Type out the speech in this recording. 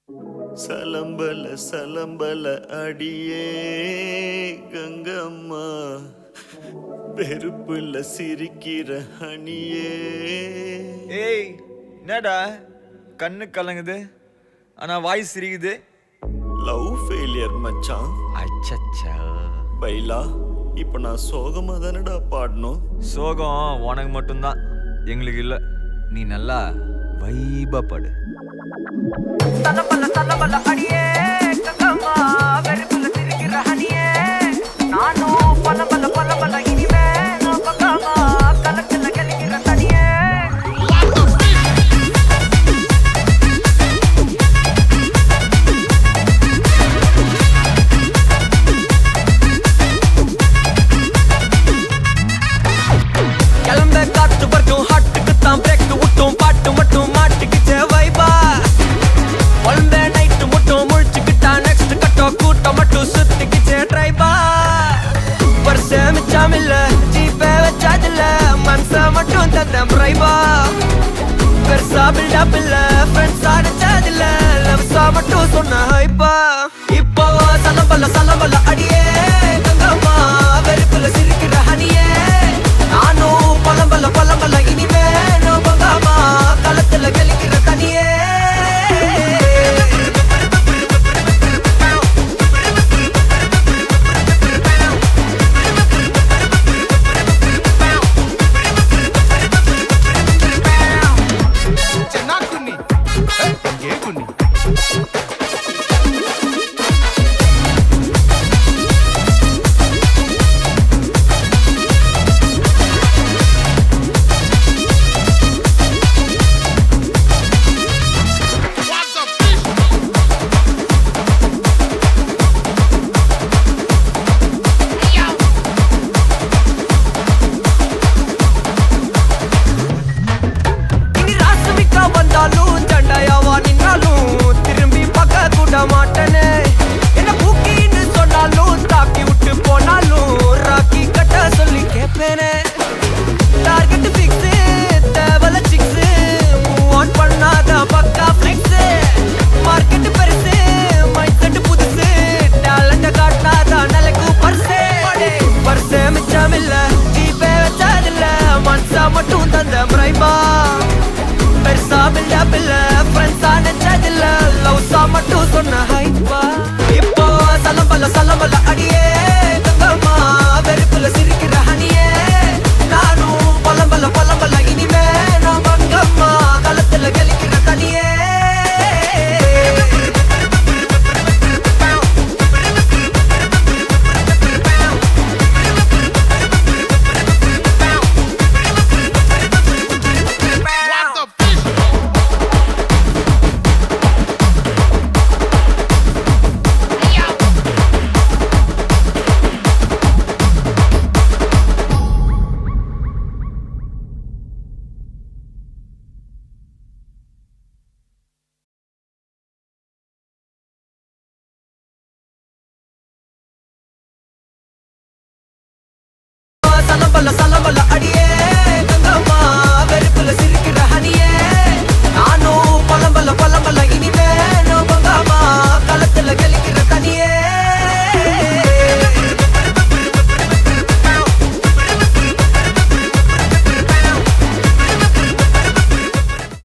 சலம்பல சலம்பல அடியே கங்கம்மா, வெறுப்புல சிரிக்கிற ஹனியே. ஏய் என்னடா கண்ணு கலங்குது ஆனா வாய் சிரிக்குது? லவ் ஃபெயிலியர் மச்சான். அச்சச்சா. பைலா, இப்ப நான் சோகமா தானடா பாடணும். சோகம் உனக்கு மட்டும்தான், எங்களுக்கு இல்ல. நீ நல்லா வைபா பாடு. தலபல தலபல அடியே கங்கம்மா, வெறுப்புல சிரிக்கிற ஹனியே. நானும் பலபல பலபல இனிமே நான் பக்காமா, கலத்துல கலிக்கிற தனியே. கிளம்ப காற்று வரைக்கும் ஹாட்டுக்கு தான் பிரேக் விட்டும், பாட்டு மட்டும் மாட்டிக்கிச்சே வைபா. ஒன்பே நைட்டு மட்டும் முழிச்சுக்கிட்டா நெக்ஸ்ட் கட்டோ கூட்டம் மட்டும் சுத்திக்கிச்சே ட்ரைபா. வருஷ மிச்சம் இல்ல ஜீப்பே வச்சாதில்ல, மனச மட்டும் தந்த ட்ரைபா. பெருசா பில்டப் இல்ல ஃப்ரெண்ட்ஸ் அடிச்சதில்ல, லவ்ஸா மட்டும் சொன்ன ஹைப்பா. இப்போ சலம்பல சலம்பல அடியே கங்கம்மா, வெறுப்புல சிரிக்கிற ஹனியே. நானும் பலம்பல பலம்பல இனிமே நான் பங்காமா, களத்துல கலிக்கிற தனியே. இனி ராசமிக்கா வந்தாலும் சண்டையாவா நின்னாலும் திரும்பி பார்க்க கூட மாட்டேனே. என்ன பூக்கின்னு சொன்னாலும் தாக்கி விட்டு போனாலும் ராக்கி கட்ட சொல்லி கேட்பேனே. டார்கெட் ஃபிக்ஸ் தேவல சிக்ஸ், மூவ் ஆன் பண்ணாத பக்கா ஃபிளிக்ஸ். மார்க்கெட் பெருசு மைண்ட் செட் புதுசு, டேலண்ட காட்டாத நிலைக்கு பர்சே. பர்சே மிச்சம் இல்ல ஜீப்பே வச்சதில்ல, மனசா மட்டும் தந்த முறைபா. பெருசா பில்டப் இல்ல ஃப்ரெண்ட்ஸா நெச்சதில்ல, லவ்ஸா மட்டும் சொன்ன ஹைப்பா. இப்போ சலம்பல சலம்பல அடியே கங்கம்மா, வெறுப்புல சிரிக்கிற ஹனியே. நானும் பலம்பல பலம்பல இனிமே நான் பங்கம்மா, களத்துல கலிக்கிற தனியே. சலம்பல சலம்பல